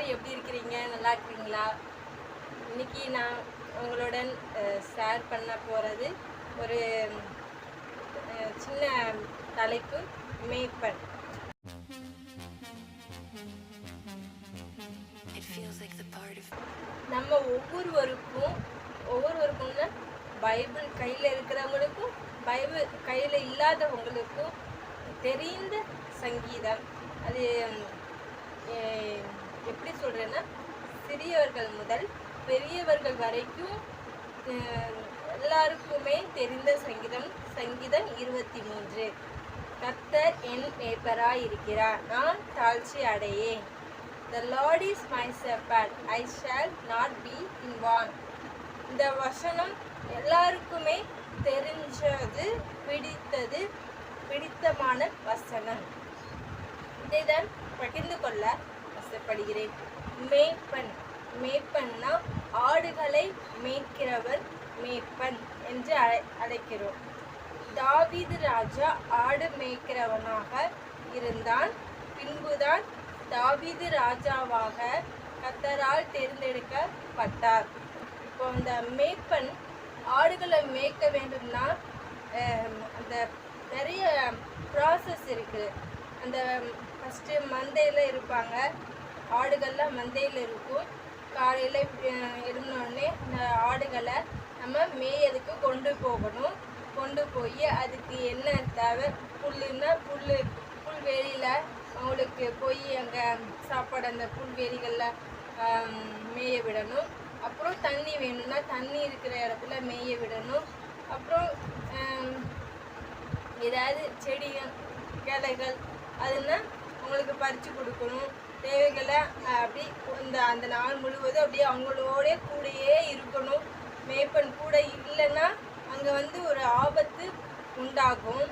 எல்லாரும் எப்படி இருக்கிறீங்க? நல்லா இருக்கிறீங்களா? இன்னைக்கு நான் உங்களுடன் ஷேர் பண்ண போகிறது ஒரு சின்ன தலைப்பு, மேய்ப்பன். நம்ம ஒவ்வொருவருக்கும்னா பைபிள் கையில் இருக்கிறவங்களுக்கும் பைபிள் கையில் இல்லாதவங்களுக்கும் தெரிந்த சங்கீதம். அது எப்படி சொல்கிறேன்னா, சிறியவர்கள் முதல் பெரியவர்கள் வரைக்கும் எல்லாருக்குமே தெரிந்த சங்கீதம் 23. கர்த்தர் என் மேய்ப்பராய் இருக்கிறார், நான் தாழ்ச்சி அடையேன். The Lord is my shepherd, I shall not be in want. இந்த வசனம் எல்லாருக்குமே தெரிஞ்சது, பிடித்தமான வசனம். இதைதான் பகிர்ந்து கொள்ள ஆசைப்படுகிறேன். மேய்ப்பன்னா ஆடுகளை மேய்க்கிறவர் மேய்ப்பன் என்று அழைக்கிறோம். தாவீது ராஜா ஆடு மேய்க்கிறவனாக இருந்தான். பின்புதான் தாவீது ராஜாவாக கர்த்தரால் தேர்ந்தெடுக்கப்பட்டார். இப்போ அந்த மேய்ப்பன் ஆடுகளை மேய்க்க வேண்டும்னா அந்த நிறைய ப்ராசஸ் இருக்குது. அந்த ஃபஸ்ட்டு மந்தையில் இருப்பாங்க, ஆடுகள்லாம் மந்தையில் இருக்கும். காலையில் எழுந்தோடனே அந்த ஆடுகளை நம்ம மேயதுக்கு கொண்டு போகணும். கொண்டு போய் அதுக்கு என்ன தேவை, புல்லுன்னா புல்வெளியில் அவங்களுக்கு போய் அங்கே சாப்பாடு அந்த புல்வெளிகளில் மேய விடணும். அப்புறம் தண்ணி வேணும்னா தண்ணி இருக்கிற இடத்துல மேய விடணும். அப்புறம் ஏதாவது செடிகள் கிளைகள் அதுன்னா அவங்களுக்கு பறித்து கொடுக்கணும். தேவைகளை அப்படி அந்த நாள் முழுவதும் அப்படியே அவங்களோட கூடயே இருக்கணும். மேய்ப்பன் கூட இல்லைன்னா அங்கே ஒரு ஆபத்து உண்டாகும்.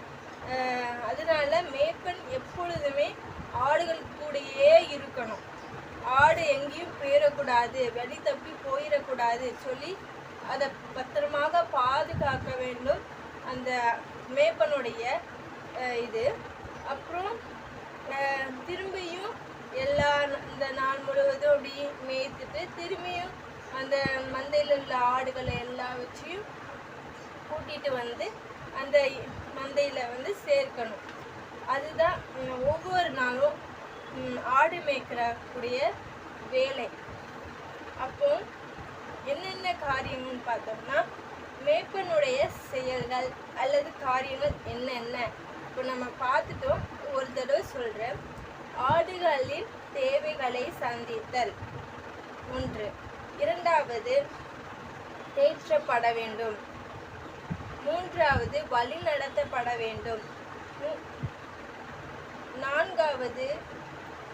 அதனால மேய்ப்பன் எப்பொழுதுமே ஆடுகள் கூடயே இருக்கணும். ஆடு எங்கேயும் போயிடக்கூடாது, வெளி தப்பி போயிடக்கூடாது சொல்லி அதை பத்திரமாக பாதுகாக்க வேண்டும் அந்த மேய்ப்பனுடைய இது. அப்புறம் திரும்பியும் இந்த நாள் முழுவதும் அப்படி மேய்த்துட்டு திரும்பியும் அந்த மந்தையில் உள்ள ஆடுகளை எல்லாம் வச்சியும் கூட்டிகிட்டு அந்த மந்தையில் சேர்க்கணும். அதுதான் ஒவ்வொரு நாளும் ஆடு மேய்க்கக்கூடிய வேலை. அப்போ என்னென்ன காரியங்கள்னு பார்த்தோம்னா, மேய்ப்பனுடைய செயல்கள் அல்லது காரியங்கள் என்னென்ன இப்போ நம்ம பார்த்துட்டோம். ஒரு தடவை சொல்கிறேன். ஆடுகளின் தேவைகளை சந்தித்தல் 1. 2வது தேற்றப்பட வேண்டும். 3வது வழி நடத்தப்பட வேண்டும். 4வது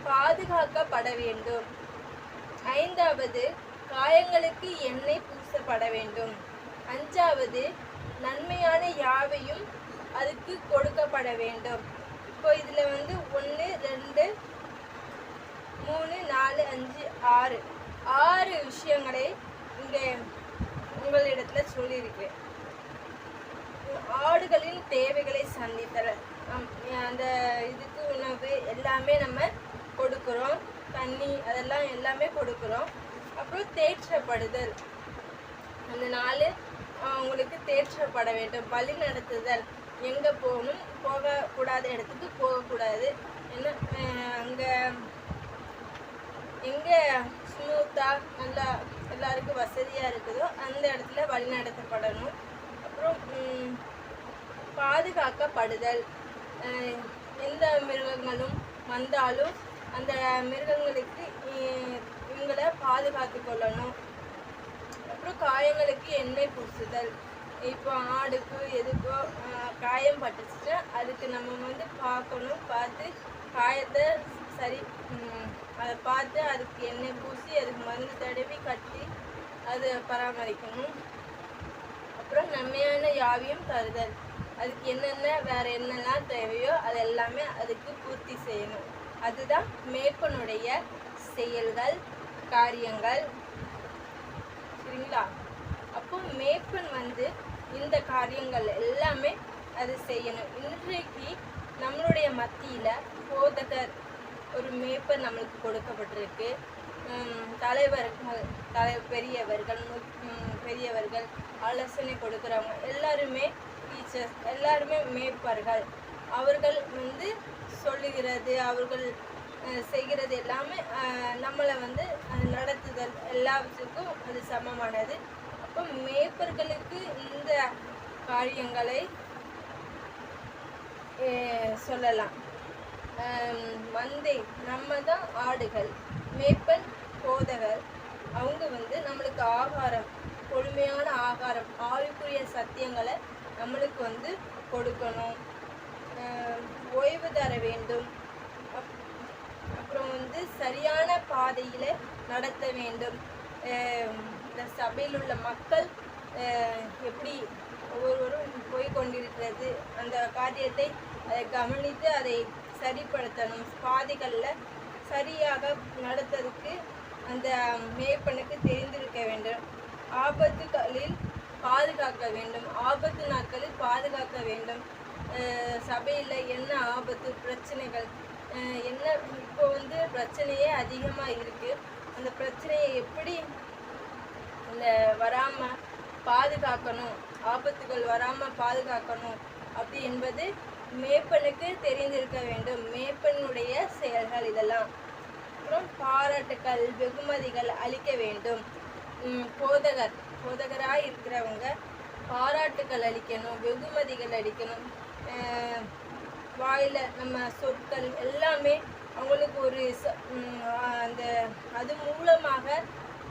பாதுகாக்கப்பட வேண்டும். 5வது காயங்களுக்கு எண்ணெய் பூசப்பட வேண்டும். 5வது நன்மையான யாவையும் அதுக்கு கொடுக்கப்பட வேண்டும். இப்போ இதில் 1 2 3 4 5 6 விஷயங்களை இங்கே உங்களிடத்துல சொல்லியிருக்கேன். ஆடுகளின் தேவைகளை சந்தித்தல், அந்த இதுக்கு உணவு எல்லாமே நம்ம கொடுக்குறோம், தண்ணி அதெல்லாம் எல்லாமே கொடுக்குறோம். அப்புறம் தேற்றப்படுதல், அந்த நாள் அவங்களுக்கு தேற்றப்பட வேண்டும். வழி நடத்துதல், எங்கே போகணும், போகக்கூடாத இடத்துக்கு போகக்கூடாது, என்ன அங்கே எங்கே ஸ்மூத்தாக நல்லா எல்லாருக்கும் வசதியாக இருக்குதோ அந்த இடத்துல வழி நடத்தப்படணும். அப்புறம் பாதுகாக்கப்படுதல், எந்த மிருகங்களும் வந்தாலும் அந்த மிருகங்களுக்கு இவங்களை பாதுகாத்து கொள்ளணும். அப்புறம் காயங்களுக்கு எண்ணெய் பூசுதல். இப்போ ஆடுக்கு எதுக்கோ காயம் பட்டுச்சுன்னா அதுக்கு நம்ம பார்க்கணும். பார்த்து காயத்தை சரி அதை பார்த்து அதுக்கு எண்ணெய் பூசி அதுக்கு மருந்து தடவி கட்டி அதை பராமரிக்கணும். அப்புறம் நன்மையான யாவையும் தருதல், அதுக்கு வேறு என்னெல்லாம் தேவையோ அது எல்லாமே அதுக்கு பூர்த்தி செய்யணும். அதுதான் மேய்ப்பனுடைய செயல்கள், காரியங்கள். சரிங்களா? அப்போ மேய்ப்பன் இந்த காரியங்கள் எல்லாமே அது செய்யணும். இன்றைக்கு நம்மளுடைய மத்தியில் போதகர் ஒரு மேய்ப்பர் நம்மளுக்கு கொடுக்கப்பட்டிருக்கு. தலைவர்கள் பெரியவர்கள் ஆலோசனை கொடுக்குறவங்க எல்லாருமே டீச்சர்ஸ் எல்லாருமே மேய்ப்பர்கள். அவர்கள் வந்து சொல்லுகிறது, அவர்கள் செய்கிறது எல்லாமே நம்மளை வந்து நடத்துதல் எல்லாத்துக்கும் அது சமமானது. அப்போ மேய்ப்பர்களுக்கு இந்த காரியங்களை சொல்லலாம். மந்தை நம்ம தான் ஆடுகள், மேய்ப்பன் போதகர். அவங்க வந்து நம்மளுக்கு ஆகாரம், கொழுமையான ஆகாரம், ஆவிக்குரிய சத்தியங்களை நம்மளுக்கு வந்து கொடுக்கணும், ஓய்வு தர வேண்டும். அப்புறம் வந்து சரியான பாதையில் நடத்த வேண்டும். இந்த சபையில் உள்ள மக்கள் எப்படி ஒவ்வொருவரும் போய்கொண்டிருக்கிறது அந்த காரியத்தை அதை கவனித்து அதை சரிப்படுத்தணும். பாதைகளில் சரியாக நடத்துறதுக்கு அந்த மேய்ப்பனுக்கு தெரிந்திருக்க வேண்டும். ஆபத்துகளில் பாதுகாக்க வேண்டும், ஆபத்து நாட்களில் பாதுகாக்க வேண்டும். சபையில் என்ன ஆபத்து பிரச்சனைகள் என்ன, இப்போ வந்து பிரச்சனையே அதிகமாக இருக்குது. அந்த பிரச்சனையை எப்படி இந்த வராமல் பாதுகாக்கணும், ஆபத்துகள் வராமல் பாதுகாக்கணும் அப்படி என்பது மேய்ப்பனுக்கு தெரிந்திருக்க வேண்டும். மேய்ப்பனுடைய செயல்கள் இதெல்லாம். அப்புறம் பாராட்டுக்கள், வெகுமதிகள் அளிக்க வேண்டும். போதகராக இருக்கிறவங்க பாராட்டுக்கள் அளிக்கணும், வெகுமதிகள் அளிக்கணும். வாயில் நம்ம சொற்கள் எல்லாமே அவங்களுக்கு ஒரு அந்த அது மூலமாக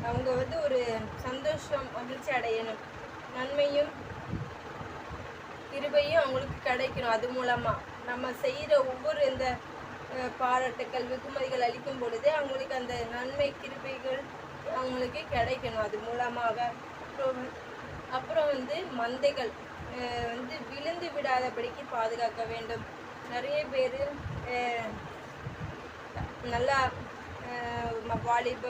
அவங்க வந்து ஒரு சந்தோஷம், மகிழ்ச்சி அடையணும். நன்மையும் கிருபையும் அவங்களுக்கு கிடைக்கணும். அது மூலமாக நம்ம செய்கிற ஒவ்வொரு இந்த பாராட்டுக்கள் வெகுமதிகள் அளிக்கும் பொழுதே அவங்களுக்கு அந்த நன்மை கிருபைகள் அவங்களுக்கு கிடைக்கணும் அது மூலமாக. அப்புறம் வந்து மந்தைகள் வந்து விழுந்து விடாதபடிக்கு பாதுகாக்க வேண்டும். நிறைய பேர் நல்லா வாலிப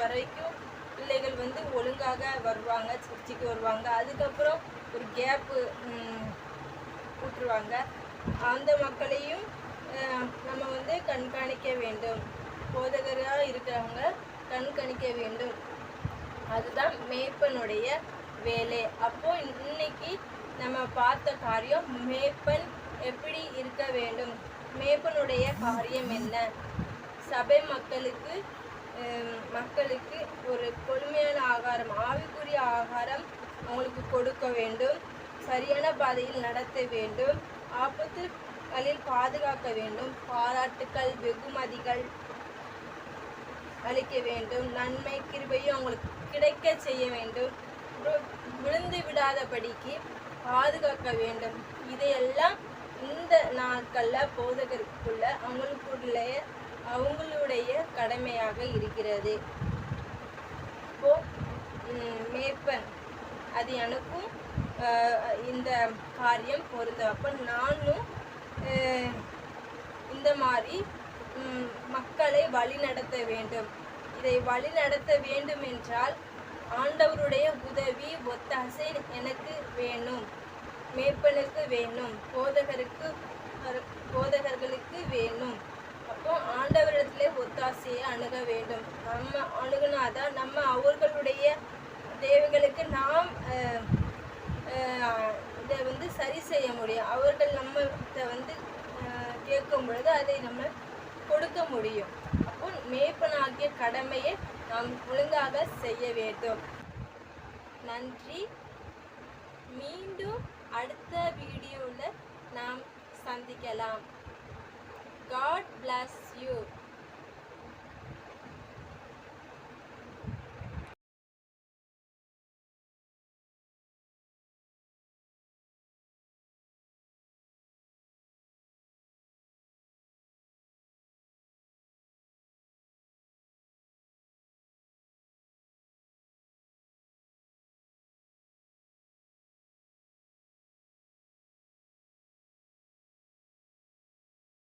வரைக்கும் பிள்ளைகள் வந்து ஒழுங்காக வருவாங்க, சர்ச்சைக்கு வருவாங்க. அதுக்கப்புறம் ஒரு கேப்பு விட்டுருவாங்க. அந்த மக்களையும் நம்ம வந்து கண்காணிக்க வேண்டும். போதகராக இருக்கிறவங்க கண்காணிக்க வேண்டும். அதுதான் மேய்ப்பனுடைய வேலை. அப்போ இன்னைக்கு நம்ம பார்த்த காரியம் மேய்ப்பன் எப்படி இருக்க வேண்டும், மேய்ப்பனுடைய காரியம் என்ன, சபை மக்களுக்கு ஒரு கொழுமையான ஆகாரம், ஆவிக்குரிய ஆகாரம் அவங்களுக்கு கொடுக்க வேண்டும், சரியான பாதையில் நடத்த வேண்டும், ஆபத்துகளில் பாதுகாக்க வேண்டும், பாராட்டுக்கள் வெகுமதிகள் அளிக்க வேண்டும், நன்மை கிருபையும் அவங்களுக்கு கிடைக்க செய்ய வேண்டும், விழுந்து விடாதபடிக்கு பாதுகாக்க வேண்டும். இதையெல்லாம் இந்த நாட்களில் போதகருக்குள்ள அவங்களுடைய கடமையாக இருக்கிறது. இப்போ மேய்ப்பன் அது எனக்கும் இந்த காரியம் பொருந்தும். அப்போ நானும் இந்த மாதிரி மக்களை வழி நடத்த வேண்டும். இதை வழி நடத்த வேண்டும் என்றால் ஆண்டவருடைய உதவி ஒத்தாசை எனக்கு வேணும், மேய்ப்பனுக்கு வேணும், போதகர்களுக்கு வேணும். அப்போ ஆண்டவரிடத்திலே ஒத்தாசையை அணுக வேண்டும். நம்ம அணுகுனாதான் நம்ம அவர்களுடைய தேவைகளுக்கு நாம் இதை வந்து சரி செய்ய முடியும். அவர்கள் நம்மகிட்ட வந்து கேட்கும் பொழுது அதை நம்ம கொடுக்க முடியும். அப்போ மேய்ப்பனாகிய கடமையை நாம் ஒழுங்காக செய்ய வேண்டும். நன்றி. மீண்டும் அடுத்த வீடியோவில் நாம் சந்திக்கலாம். God bless you.